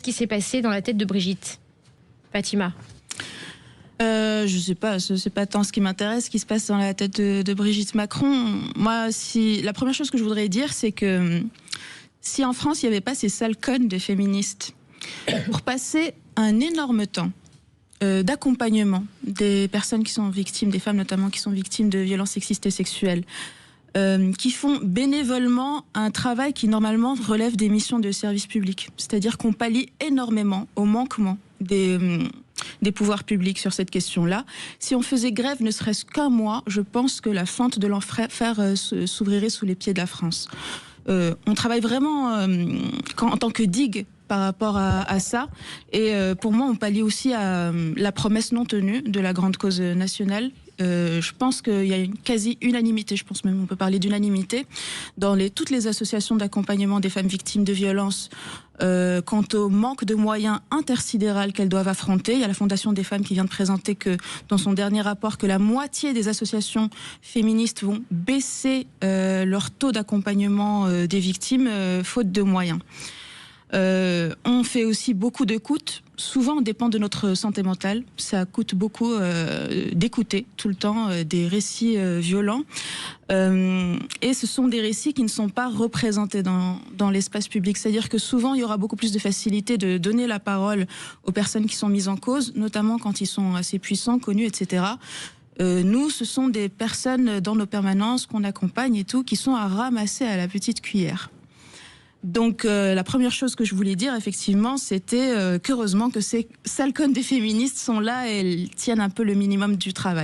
qui s'est passé dans la tête de Brigitte. Fatima. Je sais pas, c'est pas tant ce qui m'intéresse, ce qui se passe dans la tête de Brigitte Macron. Moi, la première chose que je voudrais dire, c'est que si en France, il n'y avait pas ces sales connes de féministes, pour passer un énorme temps d'accompagnement des personnes qui sont victimes, des femmes notamment qui sont victimes de violences sexistes et sexuelles, qui font bénévolement un travail qui normalement relève des missions de service public. C'est-à-dire qu'on pallie énormément au manquement des pouvoirs publics sur cette question-là. Si on faisait grève ne serait-ce qu'un mois, je pense que la fente de l'enfer s'ouvrirait sous les pieds de la France. On travaille vraiment en tant que digue par rapport à ça. Et pour moi, on pallie aussi à la promesse non tenue de la grande cause nationale. Je pense qu'il y a une quasi-unanimité, je pense même on peut parler d'unanimité, dans toutes les associations d'accompagnement des femmes victimes de violences quant au manque de moyens intersidérales qu'elles doivent affronter. Il y a la Fondation des femmes qui vient de présenter que, dans son dernier rapport, que la moitié des associations féministes vont baisser leur taux d'accompagnement des victimes faute de moyens. On fait aussi beaucoup d'écoute. Souvent, on dépend de notre santé mentale. Ça coûte beaucoup d'écouter tout le temps des récits violents. Et ce sont des récits qui ne sont pas représentés dans l'espace public. C'est-à-dire que souvent, il y aura beaucoup plus de facilité de donner la parole aux personnes qui sont mises en cause, notamment quand ils sont assez puissants, connus, etc. Nous, ce sont des personnes dans nos permanences qu'on accompagne et tout, qui sont à ramasser à la petite cuillère. Donc la première chose que je voulais dire, effectivement, c'était qu'heureusement que ces sales connes des féministes sont là et elles tiennent un peu le minimum du travail.